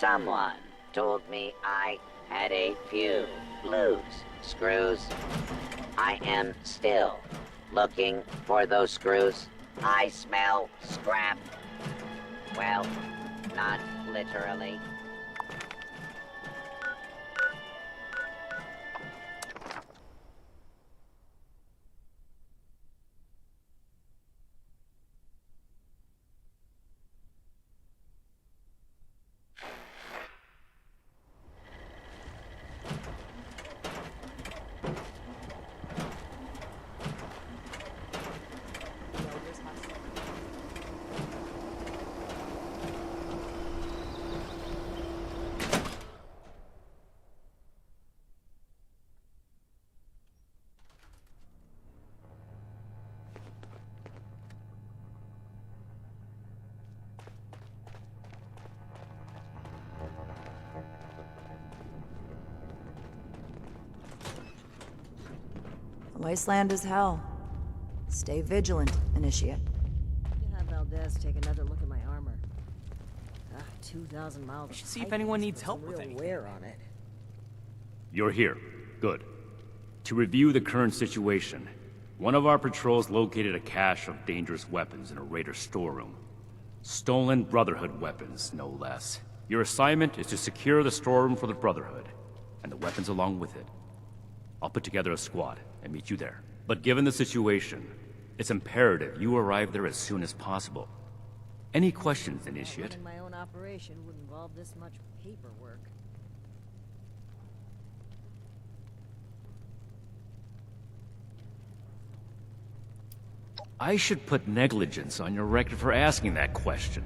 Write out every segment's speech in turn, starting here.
Someone told me I had a few loose screws. I am still looking for those screws. I smell scrap. Well, not literally. The wasteland is hell. Stay vigilant, Initiate. Have Valdez take another look at my armor. 2,000 miles. You should see if anyone needs help with anything. Wear on it. You're here. Good. To review the current situation, one of our patrols located a cache of dangerous weapons in a raider storeroom. Stolen Brotherhood weapons, no less. Your assignment is to secure the storeroom for the Brotherhood, and the weapons along with it. I'll put together a squad and meet you there. But given the situation, it's imperative you arrive there as soon as possible. Any questions, Initiate? Running my own operation would involve this much paperwork. I should put negligence on your record for asking that question.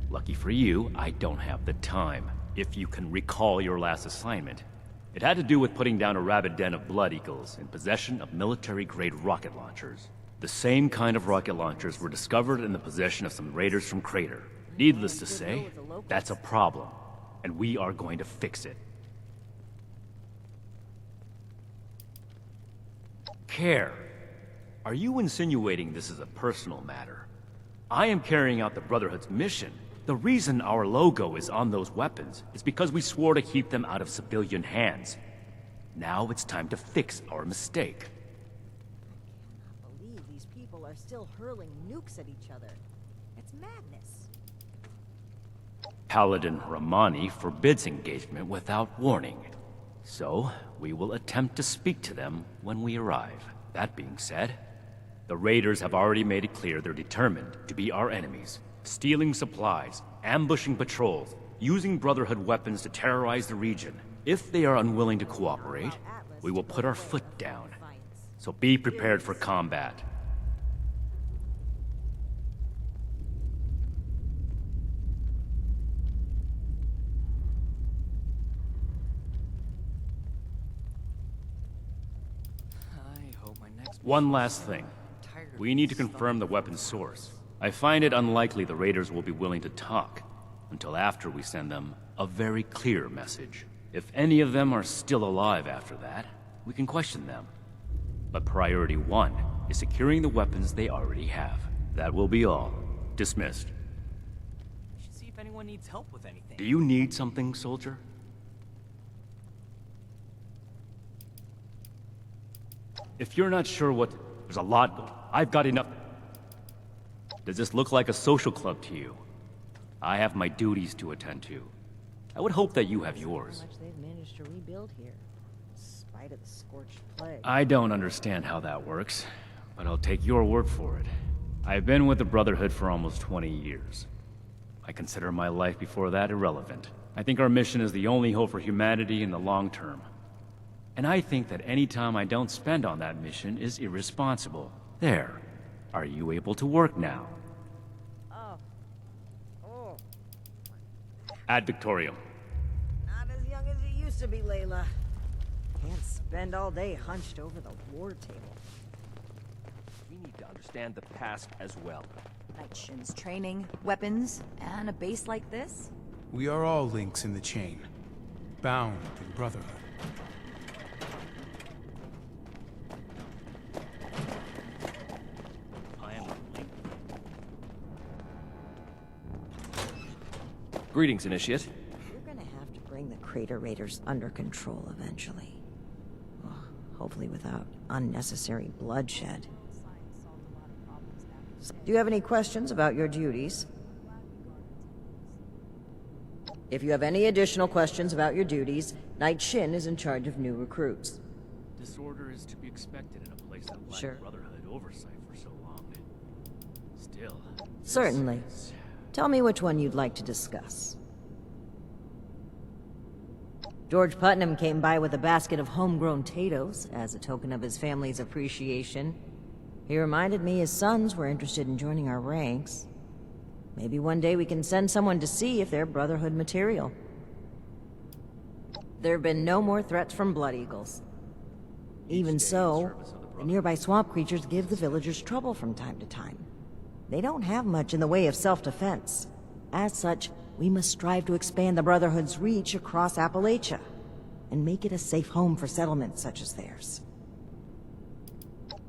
Lucky for you, I don't have the time. If you can recall your last assignment, it had to do with putting down a rabid den of Blood Eagles in possession of military-grade rocket launchers. The same kind of rocket launchers were discovered in the possession of some raiders from Crater. Needless to say, that's a problem, and we are going to fix it. Care. Are you insinuating this is a personal matter? I am carrying out the Brotherhood's mission. The reason our logo is on those weapons is because we swore to keep them out of civilian hands. Now it's time to fix our mistake. I cannot believe these people are still hurling nukes at each other. It's madness. Paladin Rahmani forbids engagement without warning. So, we will attempt to speak to them when we arrive. That being said, the raiders have already made it clear they're determined to be our enemies. Stealing supplies, ambushing patrols, using Brotherhood weapons to terrorize the region. If they are unwilling to cooperate, we will put our foot down. So be prepared for combat. One last thing. We need to confirm the weapon's source. I find it unlikely the raiders will be willing to talk until after we send them a very clear message. If any of them are still alive after that, we can question them. But priority one is securing the weapons they already have. That will be all. Dismissed. You should see if anyone needs help with anything. Do you need something, soldier? If you're not sure what... There's a lot... I've got enough... Does this look like a social club to you? I have my duties to attend to. I would hope that you have yours. How much they've managed to rebuild here, in spite of the scorched plague. I don't understand how that works, but I'll take your word for it. I've been with the Brotherhood for almost 20 years. I consider my life before that irrelevant. I think our mission is the only hope for humanity in the long term. And I think that any time I don't spend on that mission is irresponsible. There. Are you able to work now? Oh. Ad Victorium. Not as young as you used to be, Layla. Can't spend all day hunched over the war table. We need to understand the past as well. Knight Shin's training, weapons, and a base like this? We are all links in the chain, bound in Brotherhood. Greetings, Initiate. You're gonna Bring the Crater Raiders under control eventually. Well, hopefully without unnecessary bloodshed. Do you have any questions about your duties? If you have any additional questions about your duties, Knight Shin is in charge of new recruits. Disorder is to be expected in a place that lacked Sure. Brotherhood oversight for so long. Still... this Certainly. is- Tell me which one you'd like to discuss. George Putnam came by with a basket of homegrown potatoes as a token of his family's appreciation. He reminded me his sons were interested in joining our ranks. Maybe one day we can send someone to see if they're Brotherhood material. There have been no more threats from Blood Eagles. Even so, the nearby swamp creatures give the villagers trouble from time to time. They don't have much in the way of self-defense. As such, we must strive to expand the Brotherhood's reach across Appalachia, and make it a safe home for settlements such as theirs.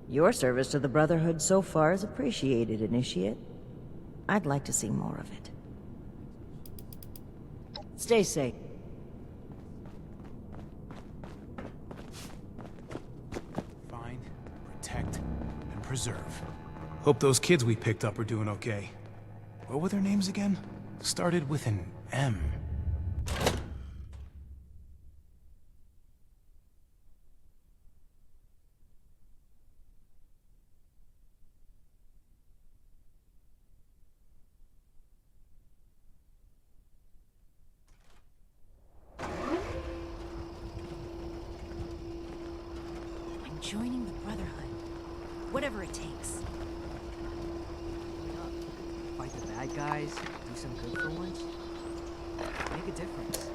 Your service to the Brotherhood so far is appreciated, Initiate. I'd like to see more of it. Stay safe. Find, protect, and preserve. Hope those kids we picked up are doing okay. What were their names again? Started with an M. I'm joining the Brotherhood. Whatever it takes. Fight the bad guys, do some good for once. Make a difference.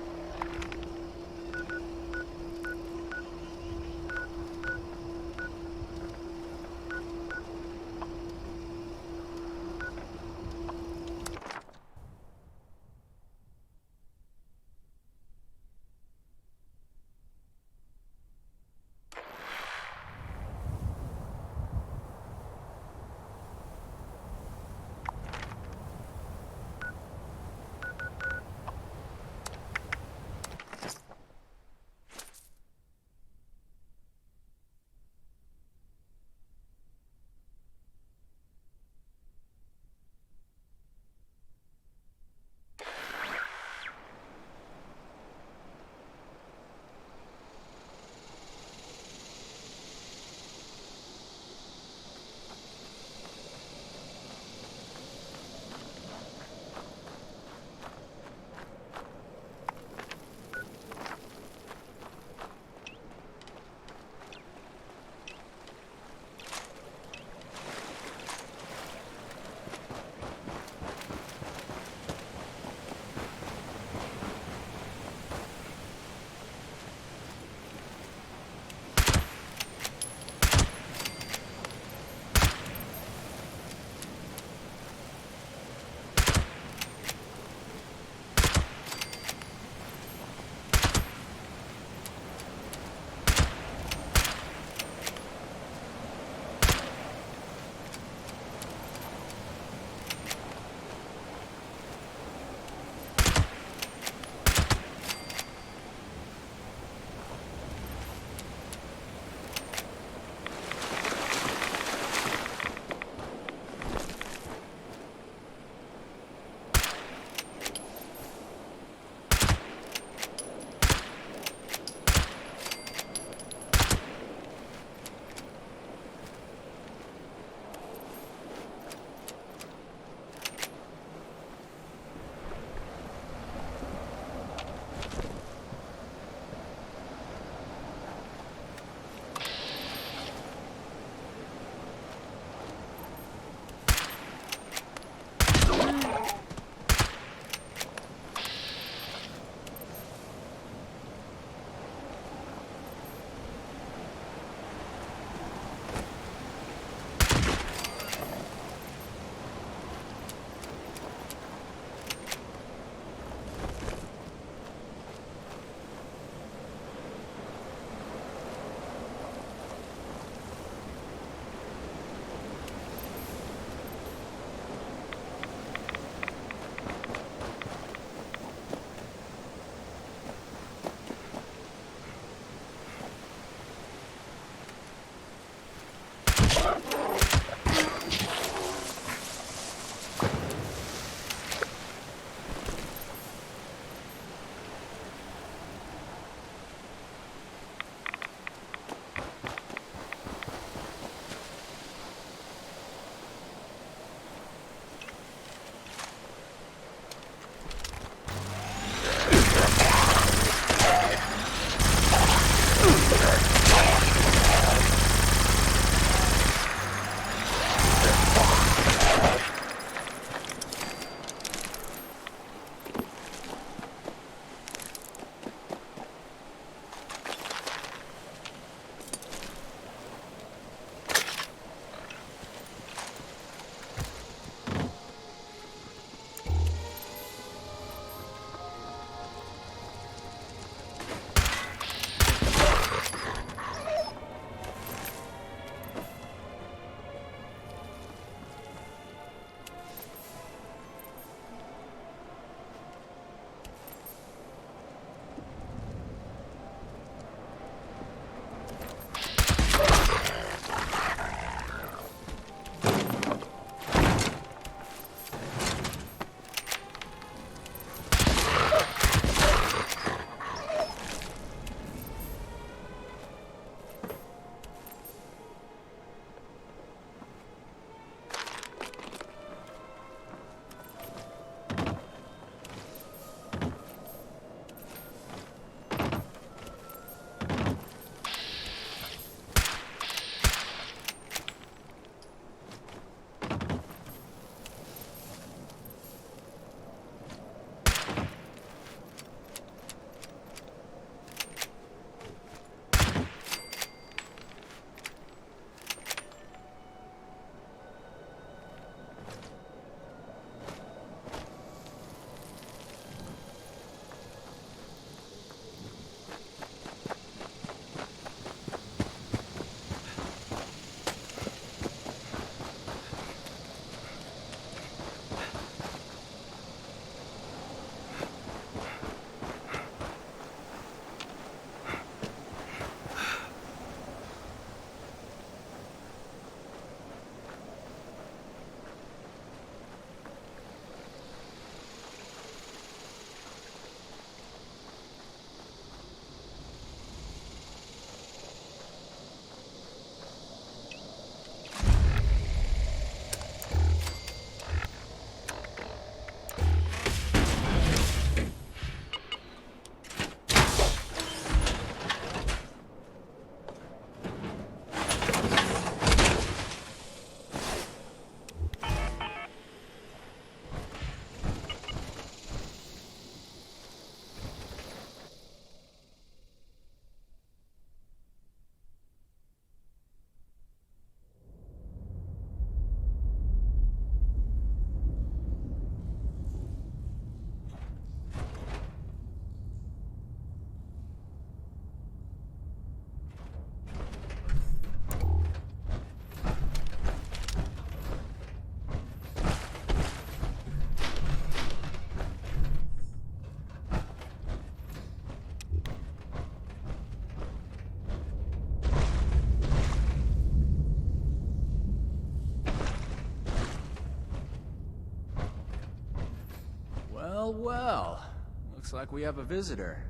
Well, well. Looks like we have a visitor.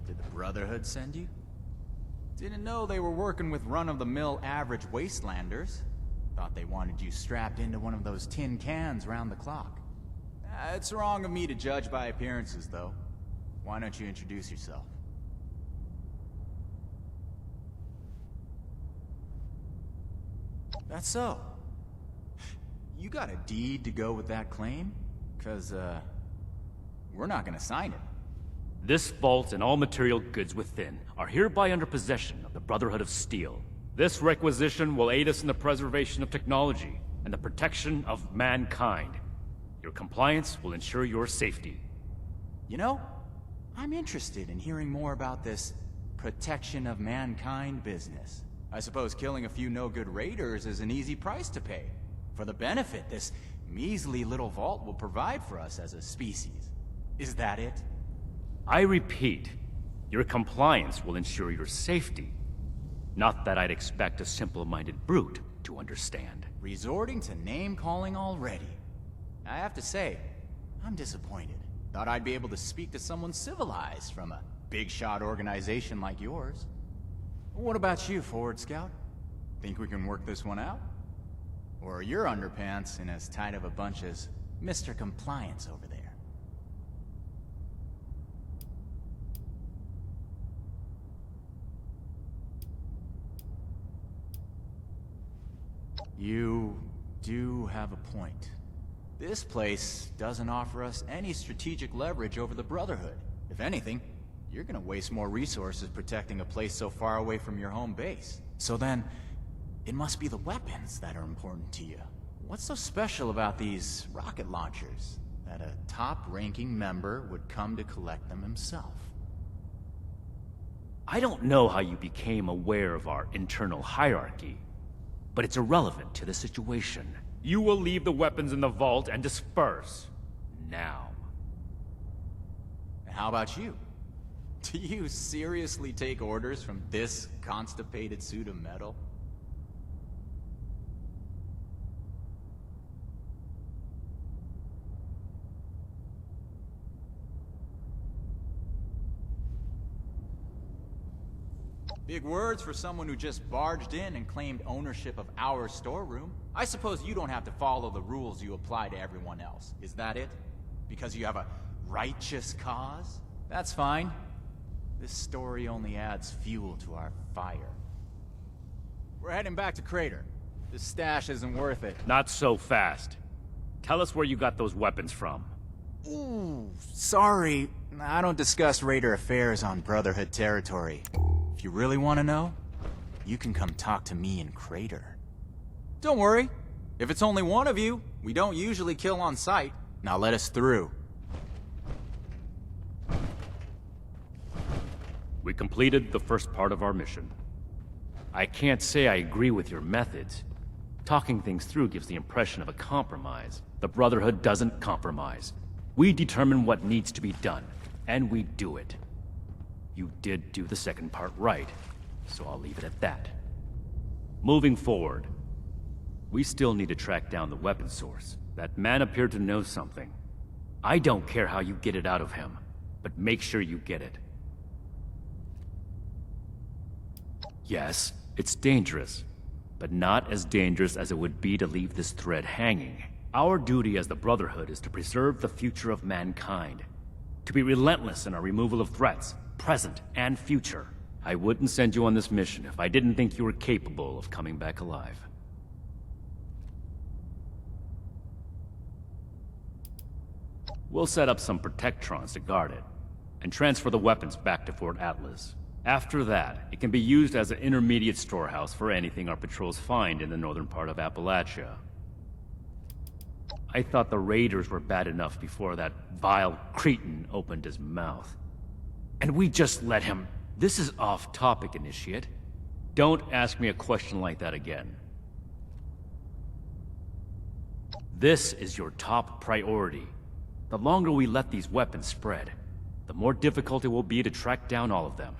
Did the Brotherhood send you? Didn't know they were working with run-of-the-mill average wastelanders. Thought they wanted you strapped into one of those tin cans round the clock. It's wrong of me to judge by appearances, though. Why don't you introduce yourself? That's so. You got a deed to go with that claim? 'Cause, we're not gonna sign it. This vault and all material goods within are hereby under possession of the Brotherhood of Steel. This requisition will aid us in the preservation of technology and the protection of mankind. Your compliance will ensure your safety. You know, I'm interested in hearing more about this protection of mankind business. I suppose killing a few no-good raiders is an easy price to pay for the benefit this measly little vault will provide for us as a species. Is that it? I repeat, your compliance will ensure your safety. Not that I'd expect a simple-minded brute to understand. Resorting to name-calling already. I have to say, I'm disappointed. Thought I'd be able to speak to someone civilized from a big-shot organization like yours. What about you, Forward Scout? Think we can work this one out? Or are your underpants in as tight of a bunch as Mr. Compliance over there? You do have a point. This place doesn't offer us any strategic leverage over the Brotherhood. If anything, you're gonna waste more resources protecting a place so far away from your home base. So then, it must be the weapons that are important to you. What's so special about these rocket launchers that a top-ranking member would come to collect them himself? I don't know how you became aware of our internal hierarchy, but it's irrelevant to the situation. You will leave the weapons in the vault and disperse. Now. How about you? Do you seriously take orders from this constipated suit of metal? Big words for someone who just barged in and claimed ownership of our storeroom. I suppose you don't have to follow the rules you apply to everyone else. Is that it? Because you have a righteous cause? That's fine. This story only adds fuel to our fire. We're heading back to Crater. This stash isn't worth it. Not so fast. Tell us where you got those weapons from. Ooh, sorry. I don't discuss Raider affairs on Brotherhood territory. If you really want to know, you can come talk to me in Crater. Don't worry. If it's only one of you, we don't usually kill on sight. Now let us through. We completed the first part of our mission. I can't say I agree with your methods. Talking things through gives the impression of a compromise. The Brotherhood doesn't compromise. We determine what needs to be done, and we do it. You did do the second part right, so I'll leave it at that. Moving forward, we still need to track down the weapon source. That man appeared to know something. I don't care how you get it out of him, but make sure you get it. Yes, it's dangerous, but not as dangerous as it would be to leave this thread hanging. Our duty as the Brotherhood is to preserve the future of mankind, to be relentless in our removal of threats, present and future. I wouldn't send you on this mission if I didn't think you were capable of coming back alive. We'll set up some protectrons to guard it, and transfer the weapons back to Fort Atlas. After that, it can be used as an intermediate storehouse for anything our patrols find in the northern part of Appalachia. I thought the raiders were bad enough before that vile cretin opened his mouth. And we just let him... This is off-topic, Initiate. Don't ask me a question like that again. This is your top priority. The longer we let these weapons spread, the more difficult it will be to track down all of them.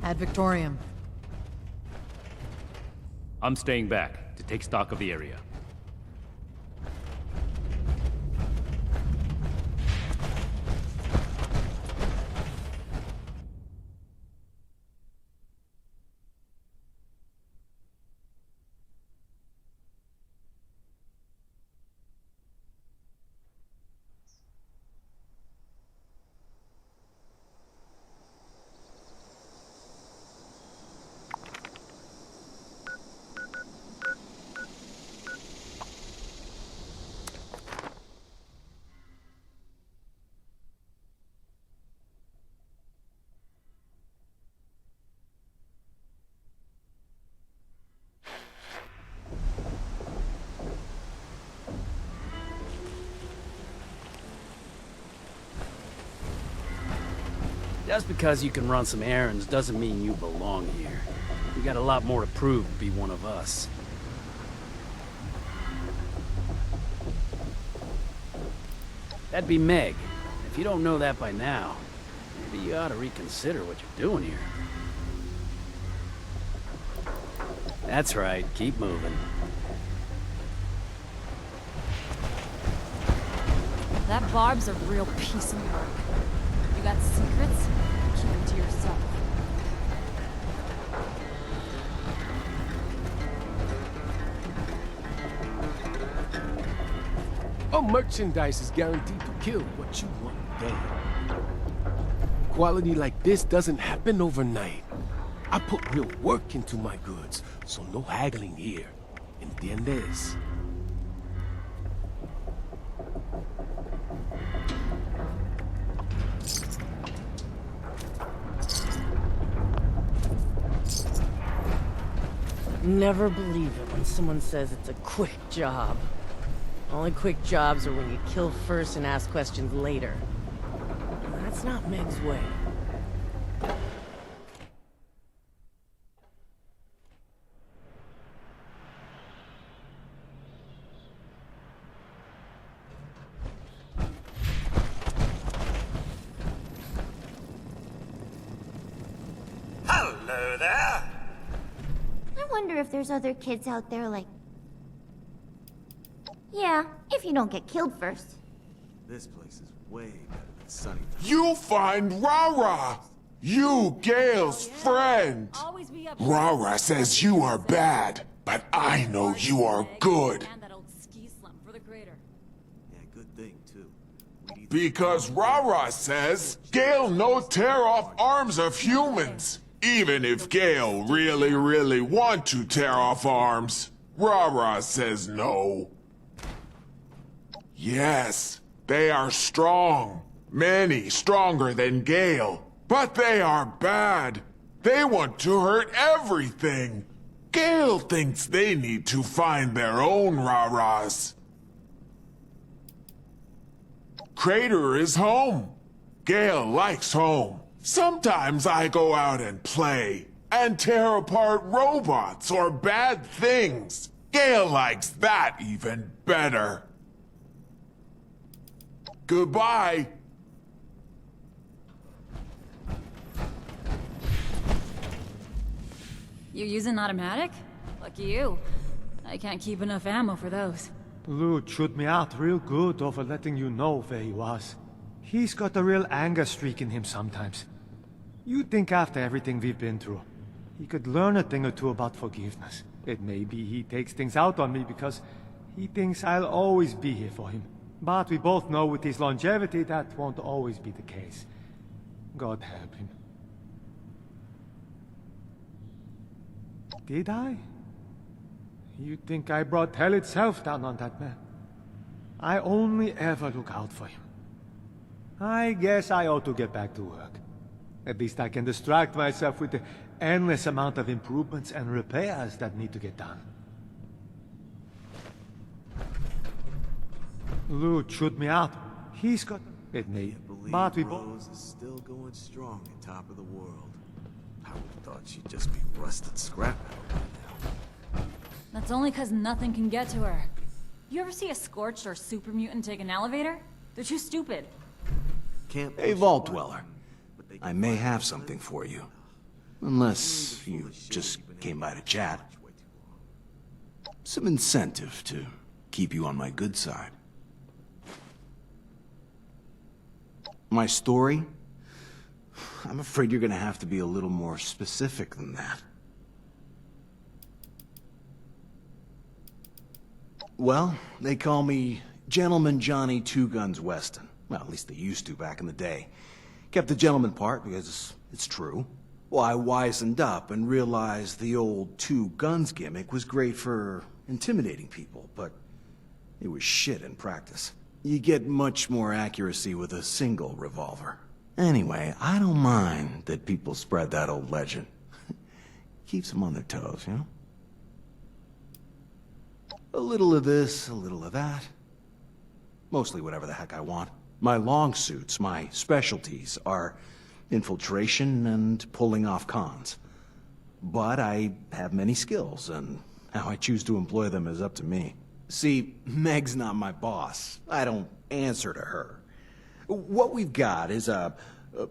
Ad Victoriam. I'm staying back to take stock of the area. Just because you can run some errands doesn't mean you belong here. You got a lot more to prove to be one of us. That'd be Meg. If you don't know that by now, maybe you ought to reconsider what you're doing here. That's right, keep moving. That Barb's a real piece of work. You got secrets? Keep them to yourself. Our merchandise is guaranteed to kill what you want done. Quality like this doesn't happen overnight. I put real work into my goods, so no haggling here. ¿Entiendes? Never believe it when someone says it's a quick job. Only quick jobs are when you kill first and ask questions later. That's not Meg's way. Hello there! I wonder if there's other kids out there like... Yeah, if you don't get killed first. This place is way better than Sunnytown. You find Rara! You, Gale's friend! Rara says you are bad, but I know you are good. Yeah, good thing, too. Because Rara says Gale no tear off arms of humans. Even if Gale really want to tear off arms, Rara says no. Yes, they are strong. Many stronger than Gale. But they are bad. They want to hurt everything. Gale thinks they need to find their own Raras. Crater is home. Gale likes home. Sometimes I go out and play, and tear apart robots or bad things. Gale likes that even better. Goodbye. You using automatic? Lucky you. I can't keep enough ammo for those. Lou chewed me out real good over letting you know where he was. He's got a real anger streak in him sometimes. You'd think after everything we've been through, he could learn a thing or two about forgiveness. It may be he takes things out on me because he thinks I'll always be here for him. But we both know with his longevity that won't always be the case. God help him. Did I? You'd think I brought hell itself down on that man. I only ever look out for him. I guess I ought to get back to work. At least I can distract myself with the endless amount of improvements and repairs that need to get done. Lou chewed me out. He's got... It may... But we both... Rose is still going strong at top of the world. I would have thought she'd just be rusted scrap metal by now. That's only because nothing can get to her. You ever see a Scorched or Super Mutant take an elevator? They're too stupid. Hey, Vault Dweller. I may have something for you. Unless you just came by to chat. Some incentive to keep you on my good side. My story? I'm afraid you're gonna have to be a little more specific than that. Well, they call me Gentleman Johnny Two Guns Weston. Well, at least they used to back in the day. Kept the gentleman part because it's true. Well, I wisened up and realized the old two guns gimmick was great for intimidating people, but it was shit in practice. You get much more accuracy with a single revolver. Anyway, I don't mind that people spread that old legend. Keeps them on their toes, you know? A little of this, a little of that. Mostly whatever the heck I want. My long suits, my specialties, are infiltration and pulling off cons. But I have many skills, and how I choose to employ them is up to me. See, Meg's not my boss. I don't answer to her. What we've got is a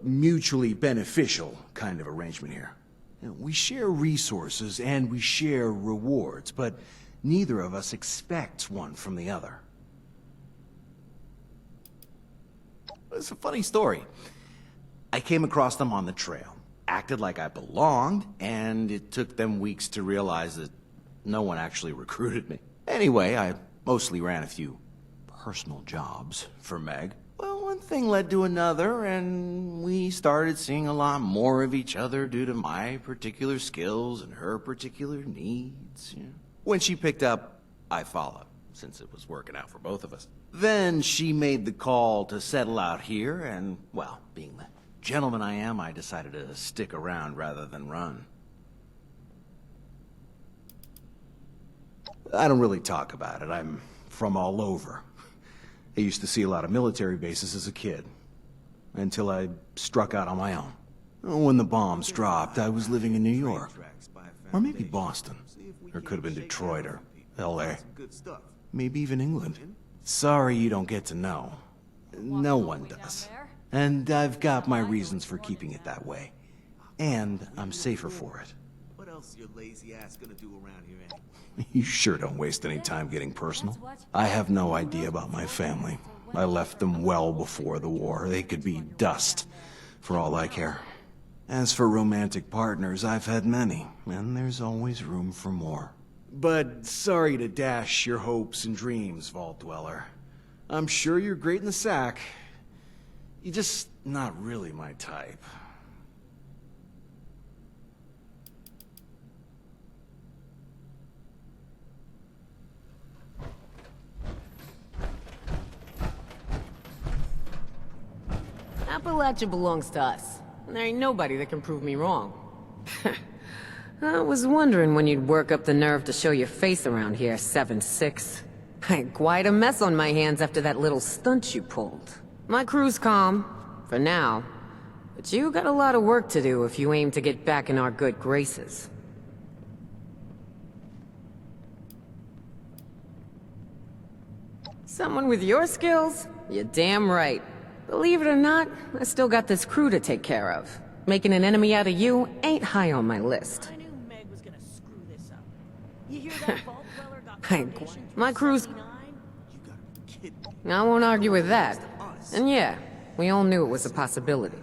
mutually beneficial kind of arrangement here. You know, we share resources and we share rewards, but neither of us expects one from the other. It's a funny story. I came across them on the trail, acted like I belonged, and it took them weeks to realize that no one actually recruited me. Anyway, I mostly ran a few personal jobs for Meg. Well, one thing led to another, and we started seeing a lot more of each other due to my particular skills and her particular needs. You know. When she picked up, I followed, since it was working out for both of us. Then she made the call to settle out here, and, well, being the gentleman I am, I decided to stick around rather than run. I don't really talk about it. I'm from all over. I used to see a lot of military bases as a kid, until I struck out on my own. When the bombs dropped, I was living in New York. Or maybe Boston. Or could have been Detroit or LA. Maybe even England. Sorry you don't get to know. No one does. And I've got my reasons for keeping it that way. And I'm safer for it. What else your lazy ass gonna do around here, You sure don't waste any time getting personal. I have no idea about my family. I left them well before the war. They could be dust, for all I care. As for romantic partners, I've had many, and there's always room for more. But sorry to dash your hopes and dreams, Vault Dweller. I'm sure you're great in the sack. You're just not really my type. Appalachia belongs to us, and there ain't nobody that can prove me wrong. I was wondering when you'd work up the nerve to show your face around here, 7-6. I had quite a mess on my hands after that little stunt you pulled. My crew's calm, for now. But you got a lot of work to do if you aim to get back in our good graces. Someone with your skills? You're damn right. Believe it or not, I still got this crew to take care of. Making an enemy out of you ain't high on my list. I knew Meg was gonna screw this up. You hear that Vault Dweller got My crew's... I won't argue with that. And yeah, we all knew it was a possibility.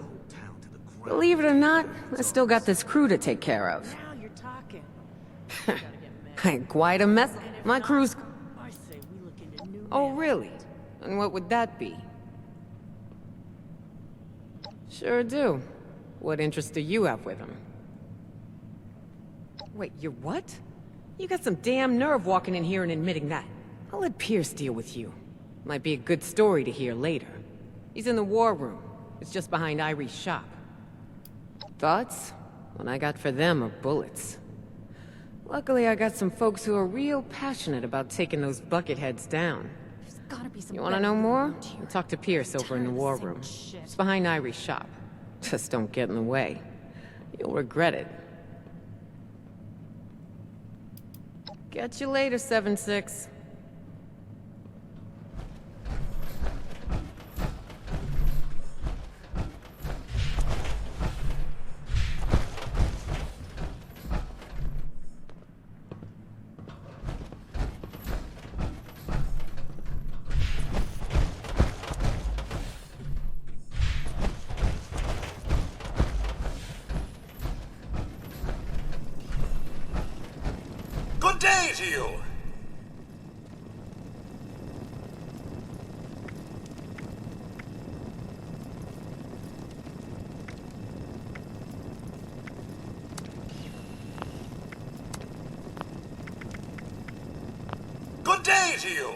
Believe it or not, I still got this crew to take care of. Now you're talking. I ain't quite a mess. My crew's... Oh, really? And what would that be? Sure do. What interest do you have with him? Wait, you're what? You got some damn nerve walking in here and admitting that. I'll let Pierce deal with you. Might be a good story to hear later. He's in the war room. It's just behind Irie's shop. Thoughts? What I got for them are bullets. Luckily, I got some folks who are real passionate about taking those bucketheads down. You wanna know more? We'll talk to Pierce over in the war room. It's behind Irie's shop. Just don't get in the way. You'll regret it. Catch you later, 7-6. Good day to you! Good day to you!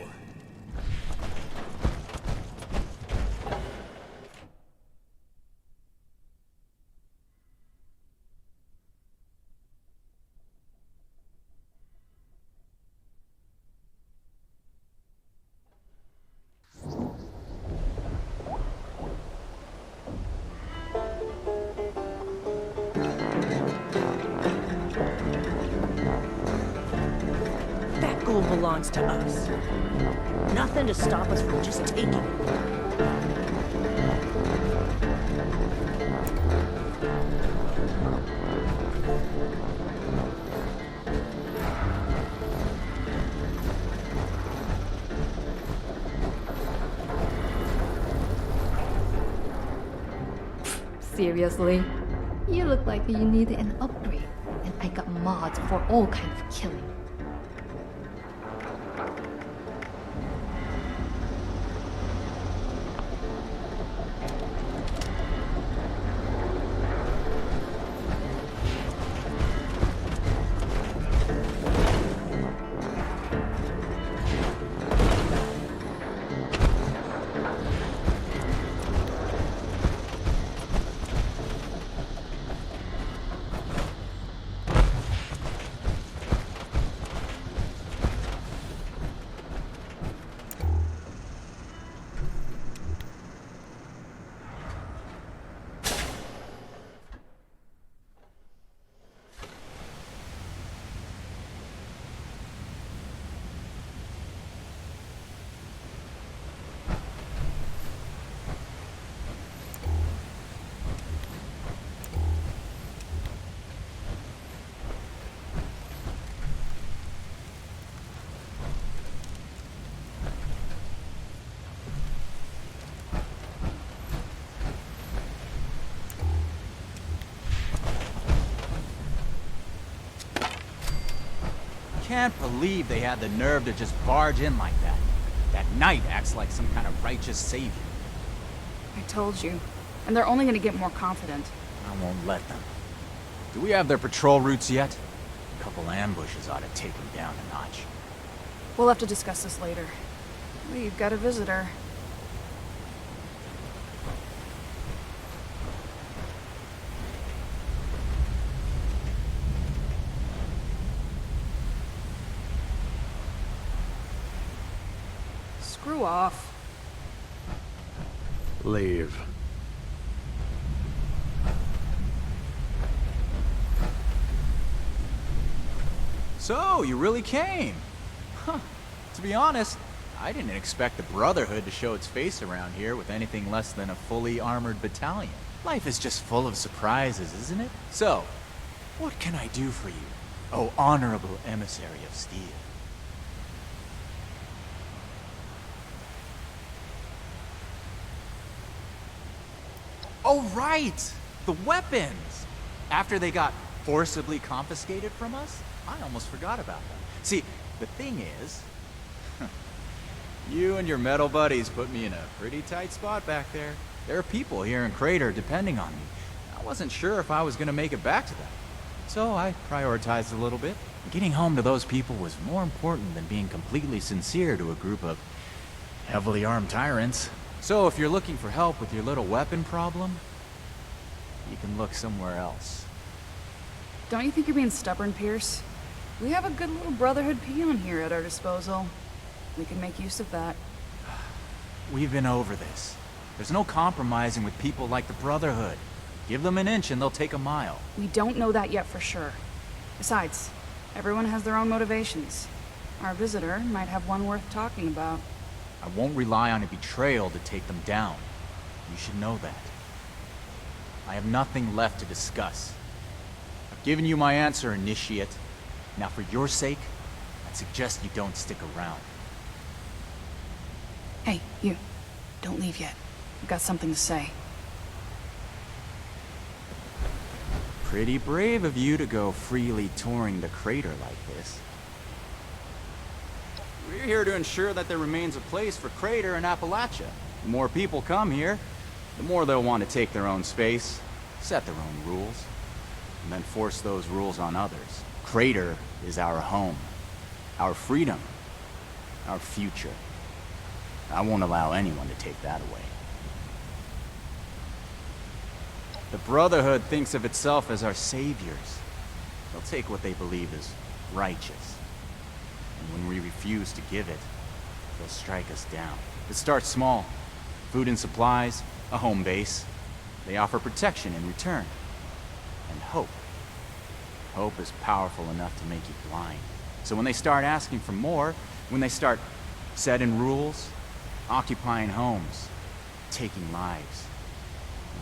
That gold belongs to us. Nothing to stop us from just taking it. Seriously? You look like you needed an upgrade, and I got mods for all kinds of killing. Can't believe they had the nerve to just barge in like that. That Knight acts like some kind of righteous savior. I told you. And they're only gonna get more confident. I won't let them. Do we have their patrol routes yet? A couple ambushes ought to take them down a notch. We'll have to discuss this later. We've got a visitor. Screw off. Leave. So, you really came? Huh. To be honest, I didn't expect the Brotherhood to show its face around here with anything less than a fully armored battalion. Life is just full of surprises, isn't it? So, what can I do for you, oh honorable emissary of steel? Oh, right! The weapons! After they got forcibly confiscated from us, I almost forgot about them. See, the thing is, you and your metal buddies put me in a pretty tight spot back there. There are people here in Crater depending on me. I wasn't sure if I was gonna make it back to them. So I prioritized a little bit. Getting home to those people was more important than being completely sincere to a group of heavily armed tyrants. So if you're looking for help with your little weapon problem, you can look somewhere else. Don't you think you're being stubborn, Pierce? We have a good little Brotherhood peon here at our disposal. We can make use of that. We've been over this. There's no compromising with people like the Brotherhood. Give them an inch and they'll take a mile. We don't know that yet for sure. Besides, everyone has their own motivations. Our visitor might have one worth talking about. I won't rely on a betrayal to take them down. You should know that. I have nothing left to discuss. I've given you my answer, Initiate. Now for your sake, I'd suggest you don't stick around. Hey, you. Don't leave yet. I've got something to say. Pretty brave of you to go freely touring the crater like this. We're here to ensure that there remains a place for Crater in Appalachia. The more people come here, the more they'll want to take their own space, set their own rules, and then force those rules on others. Crater is our home, our freedom, our future. I won't allow anyone to take that away. The Brotherhood thinks of itself as our saviors. They'll take what they believe is righteous. And when we refuse to give it, they'll strike us down. It starts small. Food and supplies, a home base. They offer protection in return. And hope. Hope is powerful enough to make you blind. So when they start asking for more, when they start setting rules, occupying homes, taking lives,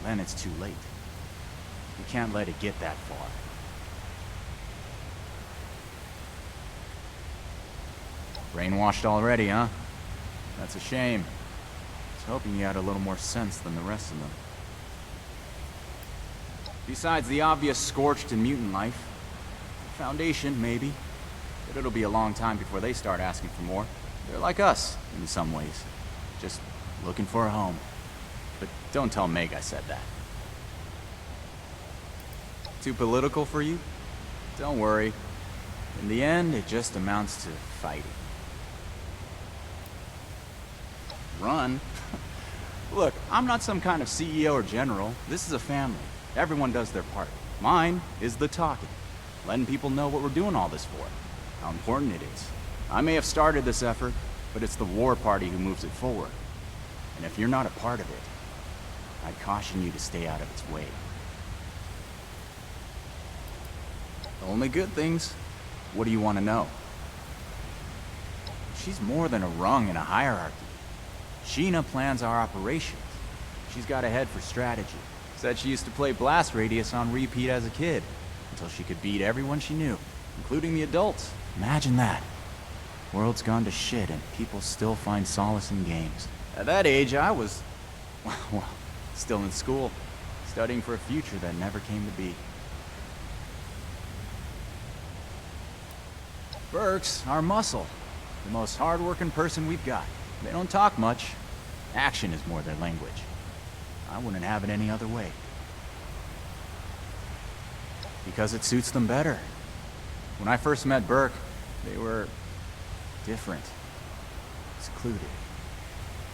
then it's too late. You can't let it get that far. Brainwashed already, huh? That's a shame. I was hoping you had a little more sense than the rest of them. Besides the obvious scorched and mutant life, Foundation, maybe. But it'll be a long time before they start asking for more. They're like us, in some ways. Just looking for a home. But don't tell Meg I said that. Too political for you? Don't worry. In the end, it just amounts to fighting. Run? Look, I'm not some kind of CEO or general. This is a family. Everyone does their part. Mine is the talking. Letting people know what we're doing all this for. How important it is. I may have started this effort, but it's the war party who moves it forward. And if you're not a part of it, I'd caution you to stay out of its way. Only good things. What do you want to know? She's more than a rung in a hierarchy. Sheena plans our operations. She's got a head for strategy. Said she used to play Blast Radius on repeat as a kid, until she could beat everyone she knew, including the adults. Imagine that. World's gone to shit and people still find solace in games. At that age, I was, well, still in school, studying for a future that never came to be. Burke's our muscle, the most hard-working person we've got. They don't talk much. Action is more their language. I wouldn't have it any other way. Because it suits them better. When I first met Burke, they were different. Secluded.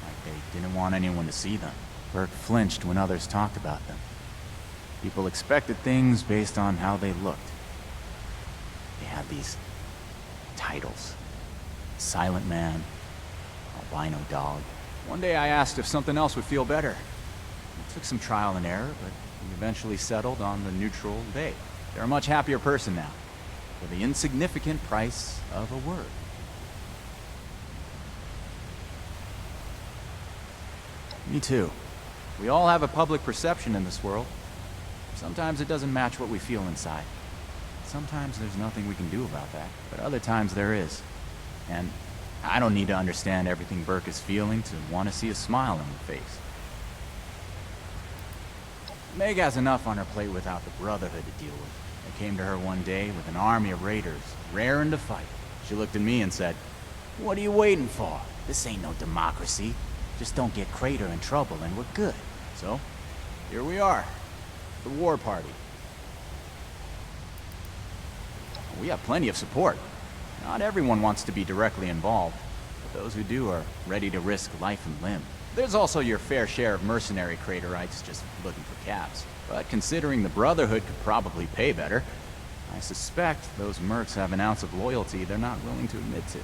Like they didn't want anyone to see them. Burke flinched when others talked about them. People expected things based on how they looked. They had these titles. Silent Man, albino dog. One day I asked if something else would feel better. It took some trial and error, but we eventually settled on the neutral they. They're a much happier person now, for the insignificant price of a word. Me too. We all have a public perception in this world. Sometimes it doesn't match what we feel inside. Sometimes there's nothing we can do about that, but other times there is. And I don't need to understand everything Burke is feeling to want to see a smile on her face. Meg has enough on her plate without the Brotherhood to deal with. I came to her one day with an army of raiders, raring to fight. She looked at me and said, "What are you waiting for? This ain't no democracy. Just don't get Crater in trouble and we're good." So, here we are. The war party. We have plenty of support. Not everyone wants to be directly involved, but those who do are ready to risk life and limb. There's also your fair share of mercenary Craterites just looking for caps. But considering the Brotherhood could probably pay better, I suspect those mercs have an ounce of loyalty they're not willing to admit to.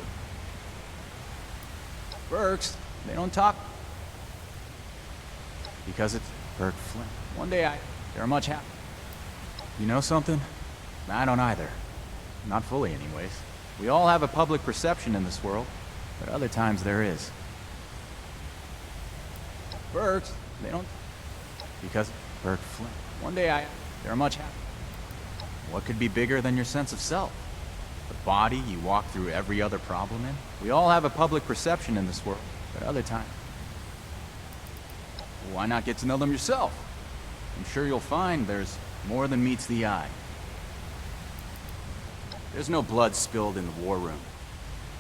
Burks, they don't talk. Because it's Burke Flynn. One day they're much happier. You know something? I don't either. Not fully, anyways. We all have a public perception in this world, but other times there is. Burks, they don't. Because Burke Flynn. One day they're much happier. What could be bigger than your sense of self? The body you walk through every other problem in? We all have a public perception in this world, but other times. Why not get to know them yourself? I'm sure you'll find there's more than meets the eye. There's no blood spilled in the war room.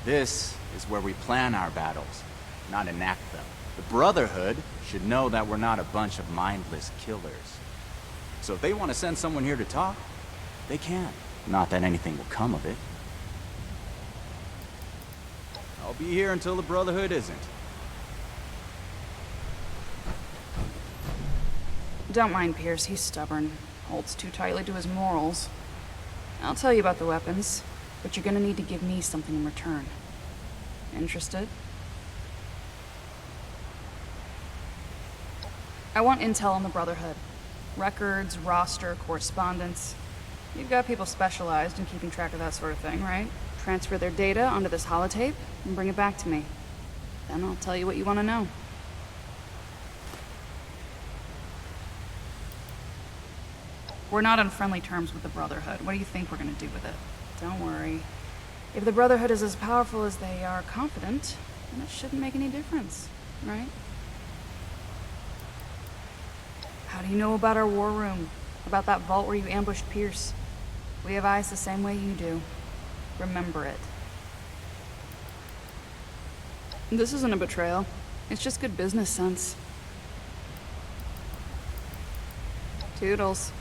This is where we plan our battles, not enact them. The Brotherhood should know that we're not a bunch of mindless killers. So if they want to send someone here to talk, they can. Not that anything will come of it. I'll be here until the Brotherhood isn't. Don't mind Pierce, he's stubborn. Holds too tightly to his morals. I'll tell you about the weapons, but you're gonna need to give me something in return. Interested? I want intel on the Brotherhood. Records, roster, correspondence. You've got people specialized in keeping track of that sort of thing, right? Transfer their data onto this holotape and bring it back to me. Then I'll tell you what you want to know. We're not on friendly terms with the Brotherhood. What do you think we're gonna do with it? Don't worry. If the Brotherhood is as powerful as they are confident, then it shouldn't make any difference, right? How do you know about our war room? About that vault where you ambushed Pierce? We have eyes the same way you do. Remember it. This isn't a betrayal. It's just good business sense. Toodles.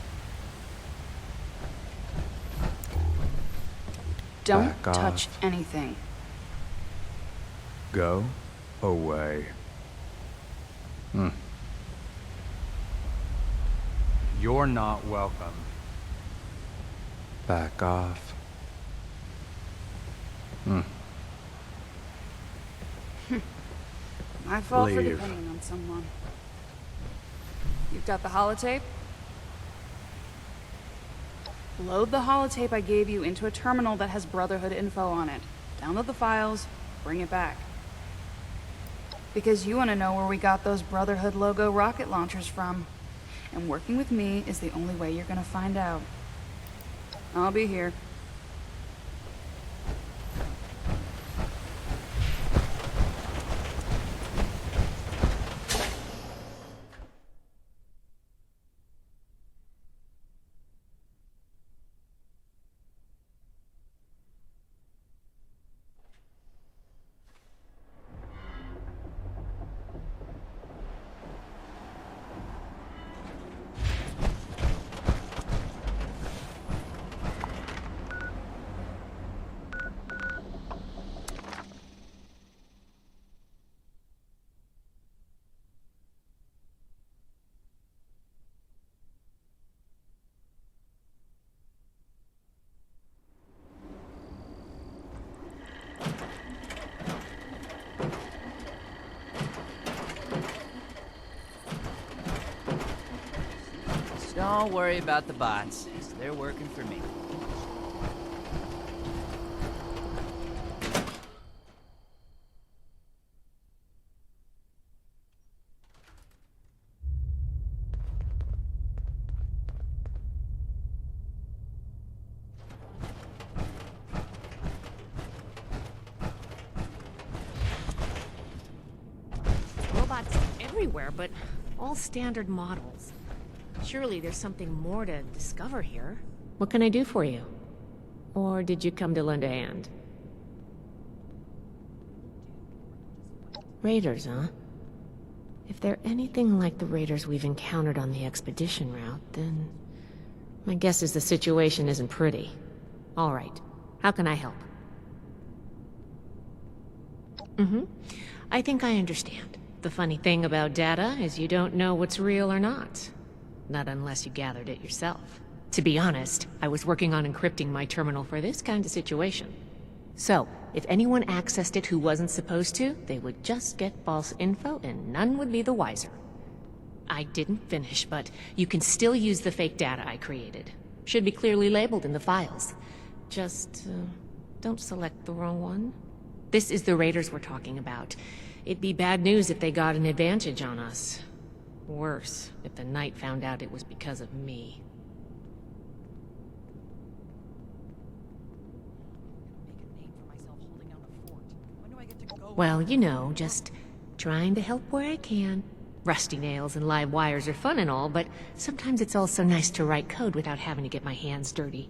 Don't Back touch off. anything. Go away. You're not welcome. Back off. My fault for Leave. depending on someone. You've got the holotape? Load the holotape I gave you into a terminal that has Brotherhood info on it. Download the files, bring it back. Because you want to know where we got those Brotherhood logo rocket launchers from. And working with me is the only way you're gonna find out. I'll be here. Don't worry about the bots. They're working for me. Robots everywhere, but all standard models. Surely there's something more to discover here. What can I do for you? Or did you come to lend a hand? Raiders, huh? If they're anything like the raiders we've encountered on the expedition route, then my guess is the situation isn't pretty. All right. How can I help? I think I understand. The funny thing about data is you don't know what's real or not. Not unless you gathered it yourself. To be honest, I was working on encrypting my terminal for this kind of situation. So, if anyone accessed it who wasn't supposed to, they would just get false info and none would be the wiser. I didn't finish, but you can still use the fake data I created. Should be clearly labeled in the files. Just, don't select the wrong one. This is the raiders we're talking about. It'd be bad news if they got an advantage on us. Worse, if the Knight found out it was because of me. Well, you know, just trying to help where I can. Rusty nails and live wires are fun and all, but sometimes it's also nice to write code without having to get my hands dirty.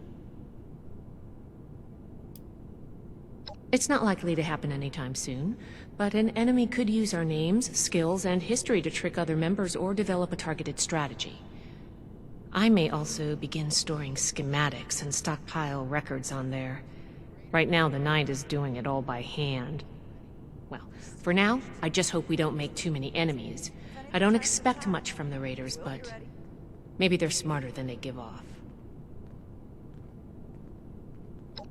It's not likely to happen anytime soon, but an enemy could use our names, skills, and history to trick other members or develop a targeted strategy. I may also begin storing schematics and stockpile records on there. Right now, the Knight is doing it all by hand. Well, for now, I just hope we don't make too many enemies. I don't expect much from the Raiders, but maybe they're smarter than they give off.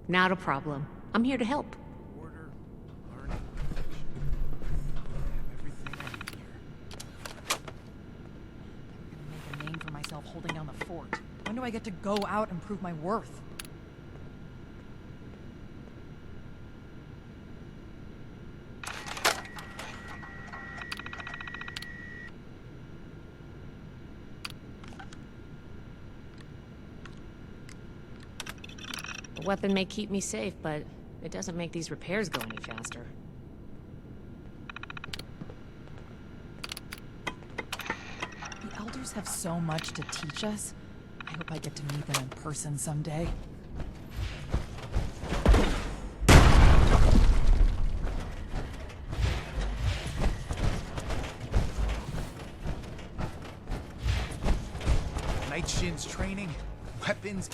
Not a problem. I'm here to help. Make a name for myself holding down the fort. When do I get to go out and prove my worth? The weapon may keep me safe, but it doesn't make these repairs go any faster. The Elders have so much to teach us. I hope I get to meet them in person someday. Knight Shin's training, weapons...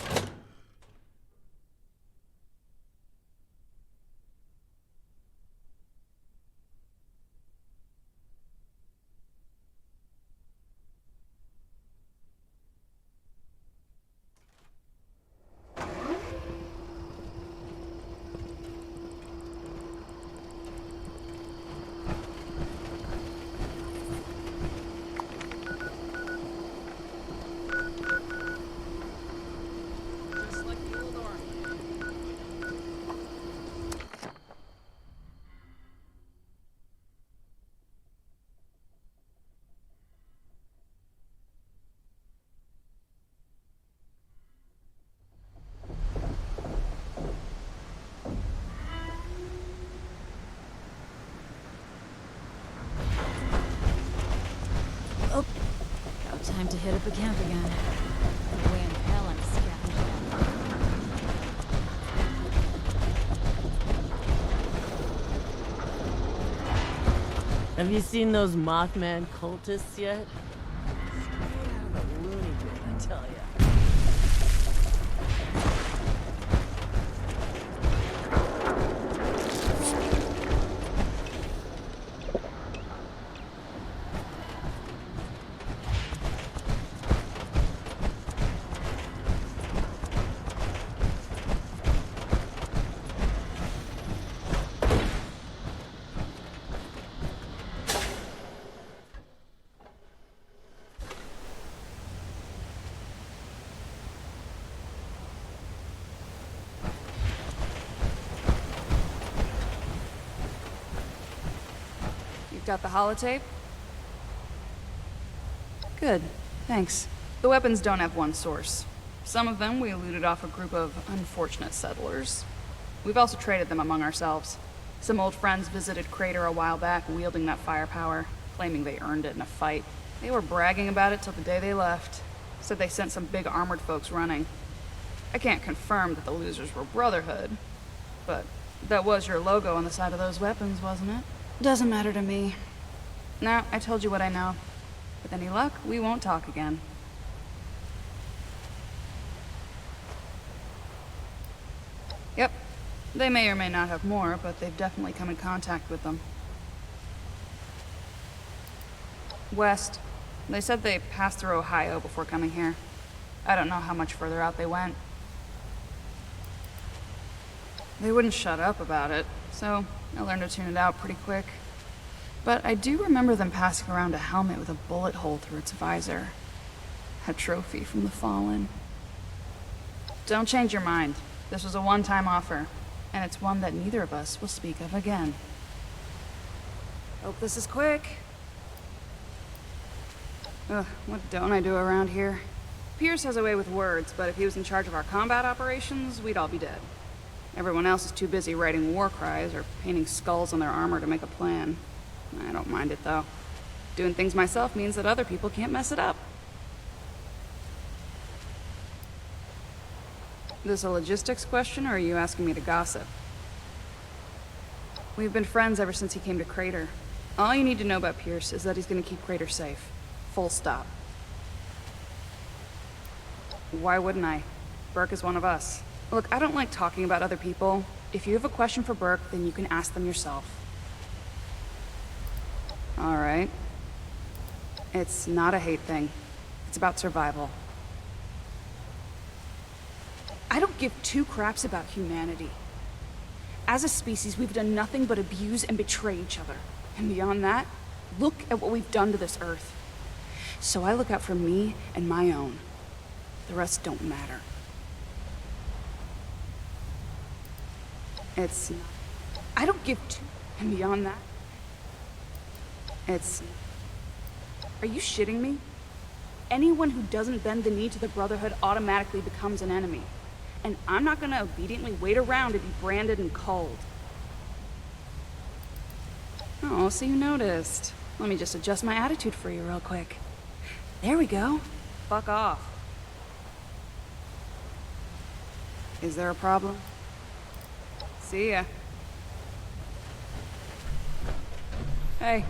Time to hit up the camp again. The way in hell I'm scavenging. Have you seen those Mothman cultists yet? Straight out of a loony bin, I tell ya. Got the holotape? Good, thanks. The weapons don't have one source. Some of them we looted off a group of unfortunate settlers. We've also traded them among ourselves. Some old friends visited Crater a while back wielding that firepower, claiming they earned it in a fight. They were bragging about it till the day they left. Said they sent some big armored folks running. I can't confirm that the losers were Brotherhood, but that was your logo on the side of those weapons, wasn't it? Doesn't matter to me. Now, I told you what I know. With any luck, we won't talk again. Yep. They may or may not have more, but they've definitely come in contact with them. West. They said they passed through Ohio before coming here. I don't know how much further out they went. They wouldn't shut up about it, so I learned to tune it out pretty quick. But I do remember them passing around a helmet with a bullet hole through its visor. A trophy from the Fallen. Don't change your mind. This was a one-time offer, and it's one that neither of us will speak of again. Hope this is quick. Ugh, what don't I do around here? Pierce has a way with words, but if he was in charge of our combat operations, we'd all be dead. Everyone else is too busy writing war cries or painting skulls on their armor to make a plan. I don't mind it, though. Doing things myself means that other people can't mess it up. This a logistics question, or are you asking me to gossip? We've been friends ever since he came to Crater. All you need to know about Pierce is that he's gonna keep Crater safe. Full stop. Why wouldn't I? Burke is one of us. Look, I don't like talking about other people. If you have a question for Burke, then you can ask them yourself. Alright. It's not a hate thing. It's about survival. I don't give two craps about humanity. As a species, we've done nothing but abuse and betray each other. And beyond that, look at what we've done to this Earth. So I look out for me and my own. The rest don't matter. It's... I don't give two... And beyond that... It's... Are you shitting me? Anyone who doesn't bend the knee to the Brotherhood automatically becomes an enemy. And I'm not gonna obediently wait around to be branded and culled. Oh, so you noticed. Let me just adjust my attitude for you real quick. There we go. Fuck off. Is there a problem? See ya. Hey.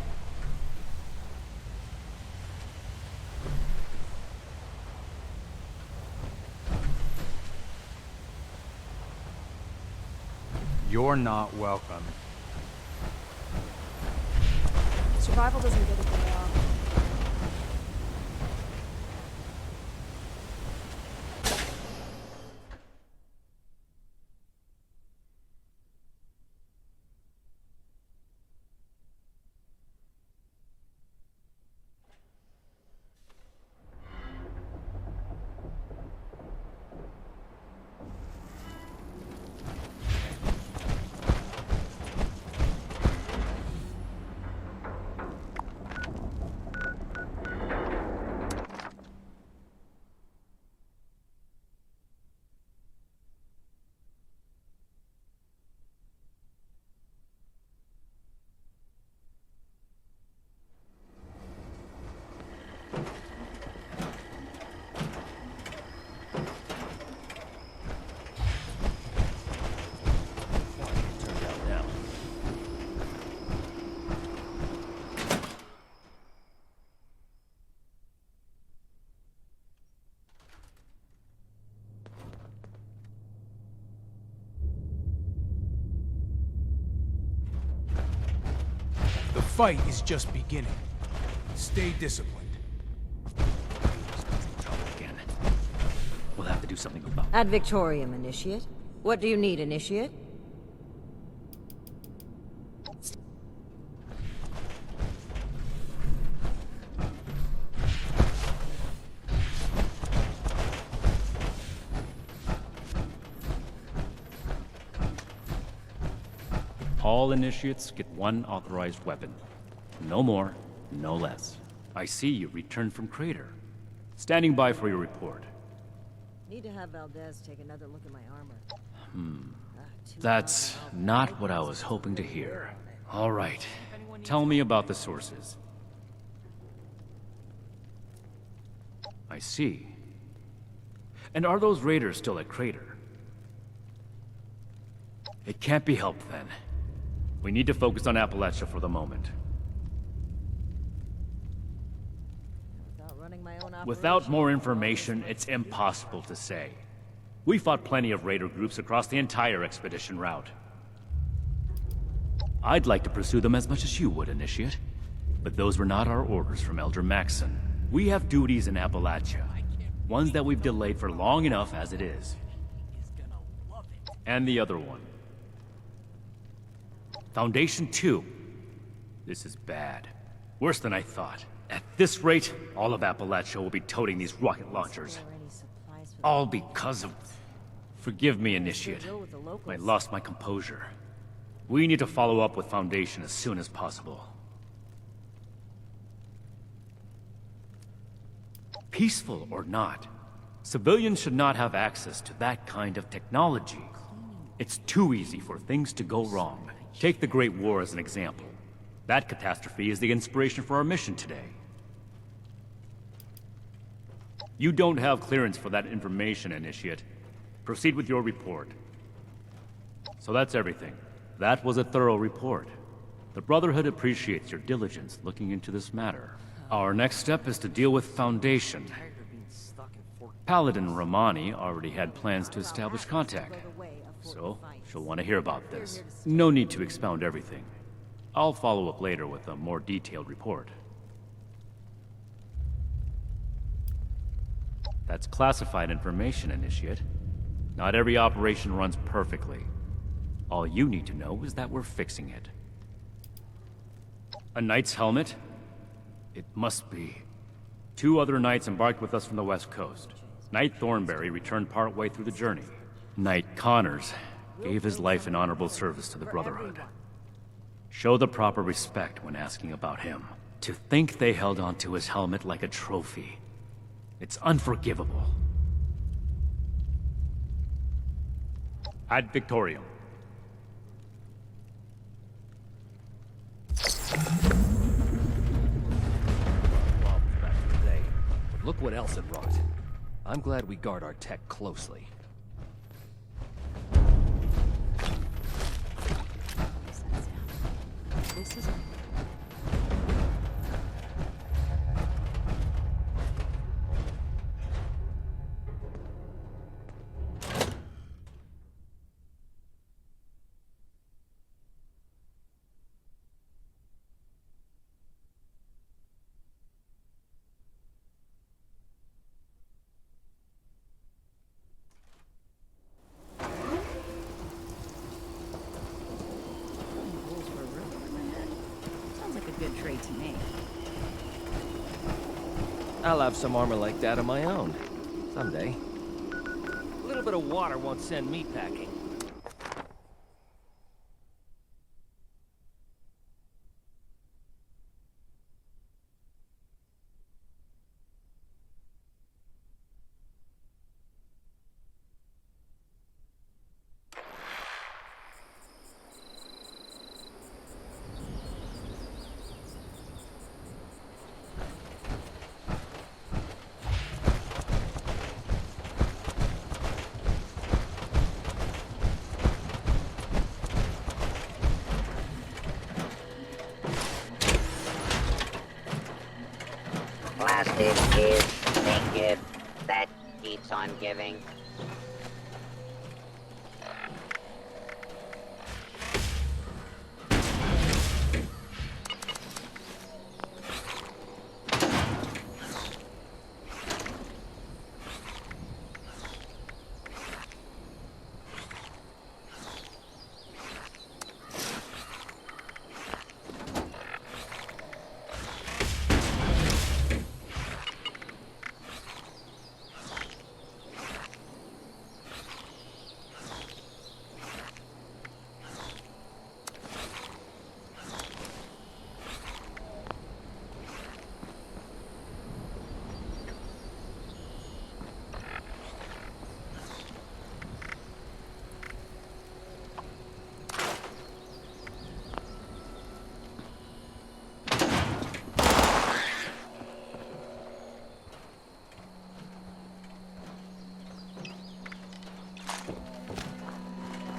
You're not welcome. Survival doesn't get a day off. The fight is just beginning. Stay disciplined. Again. We'll have to do something about it. Ad Victorium, Initiate. What do you need, Initiate? All initiates get one authorized weapon. No more, no less. I see you returned from Crater. Standing by for your report. Need to have Valdez take another look at my armor. That's not what I was hoping to hear. All right. Tell me about the sources. I see. And are those raiders still at Crater? It can't be helped then. We need to focus on Appalachia for the moment. Without more information, it's impossible to say. We fought plenty of raider groups across the entire expedition route. I'd like to pursue them as much as you would, Initiate. But those were not our orders from Elder Maxson. We have duties in Appalachia. Ones that we've delayed for long enough as it is. And the other one. Foundation 2. This is bad. Worse than I thought. At this rate, all of Appalachia will be toting these rocket launchers. All because of... Forgive me, Initiate. I lost my composure. We need to follow up with Foundation as soon as possible. Peaceful or not, civilians should not have access to that kind of technology. It's too easy for things to go wrong. Take the Great War as an example. That catastrophe is the inspiration for our mission today. You don't have clearance for that information, Initiate. Proceed with your report. So that's everything. That was a thorough report. The Brotherhood appreciates your diligence looking into this matter. Our next step is to deal with Foundation. Paladin Rahmani already had plans to establish contact, so she'll want to hear about this. No need to expound everything. I'll follow up later with a more detailed report. That's classified information, Initiate. Not every operation runs perfectly. All you need to know is that we're fixing it. A knight's helmet? It must be. 2 other knights embarked with us from the west coast. Knight Thornberry returned partway through the journey. Knight Connors gave his life in honorable service to the Brotherhood. Show the proper respect when asking about him. To think they held onto his helmet like a trophy. It's unforgivable. Ad Victorium. But look what else it brought. I'm glad we guard our tech closely. This is... Good trade to me. I'll have some armor like that of my own. Someday. A little bit of water won't send me packing. Plastic is a gift that keeps on giving.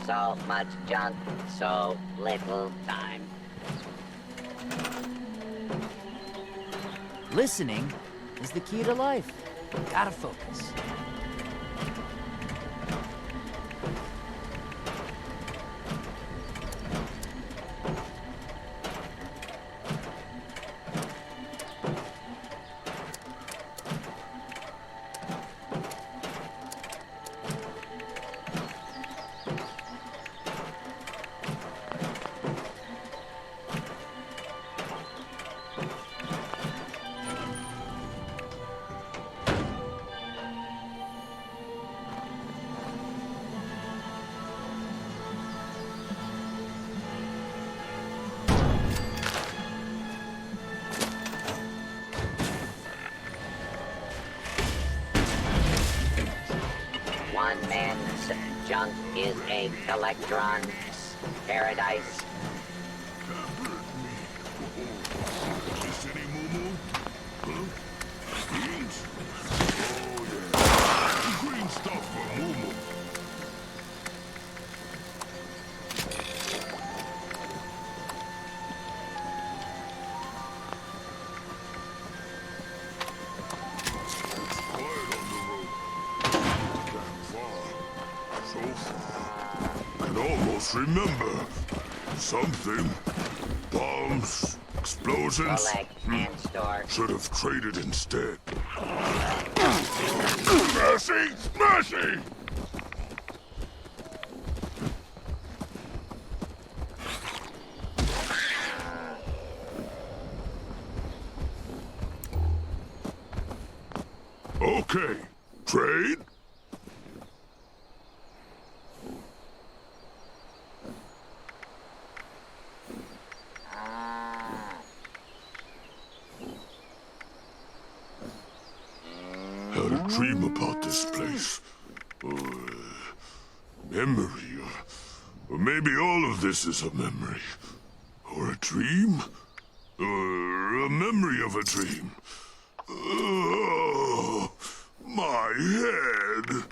So much junk, so little time. Listening is the key to life. Gotta focus. One man's junk is a electron's paradise. Green stuff for Mumu. I can almost remember. Something. Bombs, explosions. Collect and store. Should have traded instead. Mercy! Mercy! Okay. Trade? Had a dream about this place. Memory, or maybe all of this is a memory. Or a dream? Or a memory of a dream. Oh, my head.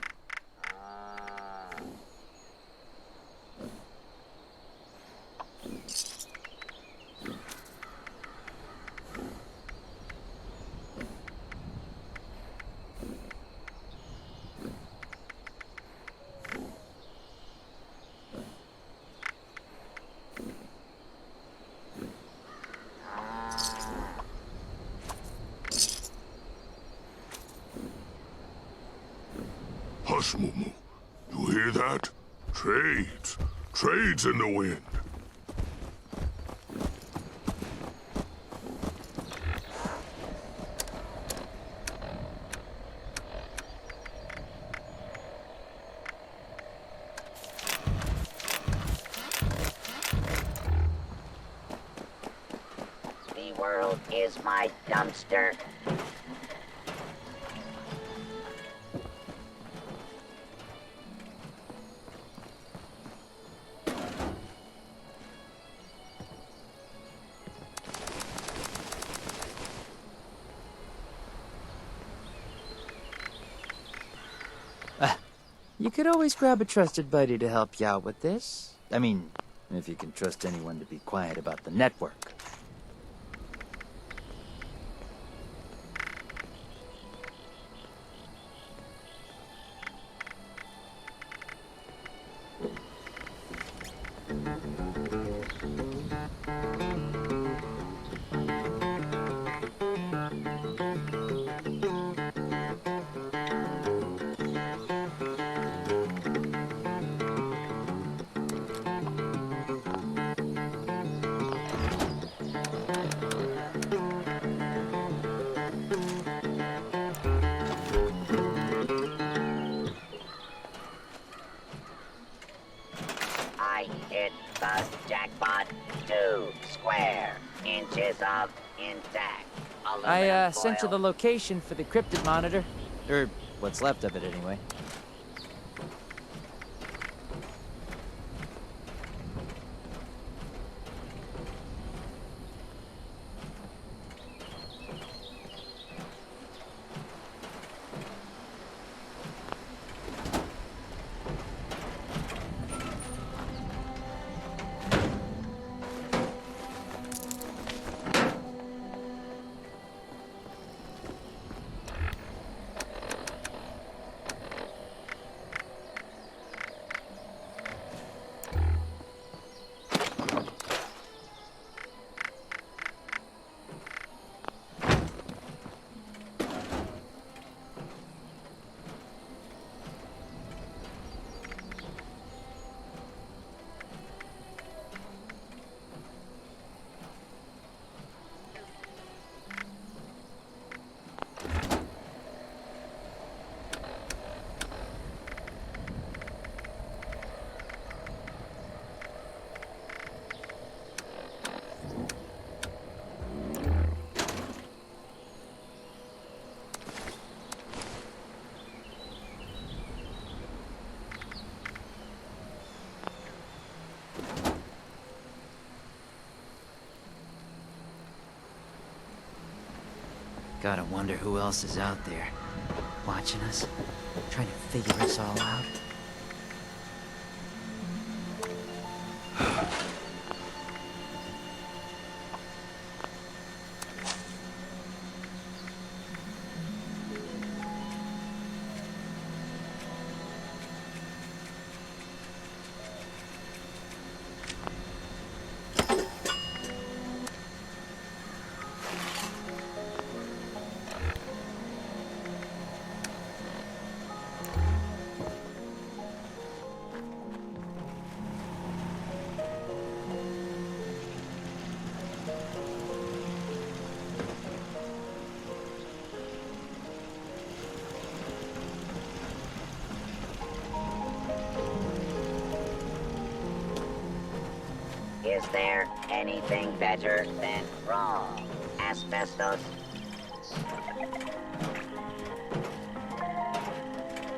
Hush, Mumu. You hear that? Trades. Trades in the wind. The world is my dumpster. You could always grab a trusted buddy to help you out with this. I mean, if you can trust anyone to be quiet about the network. I hit the jackpot. 2 square inches of intact. I sent you the location for the cryptid monitor. Or what's left of it, anyway. Gotta wonder who else is out there, watching us, trying to figure us all out. Is there anything better than raw asbestos?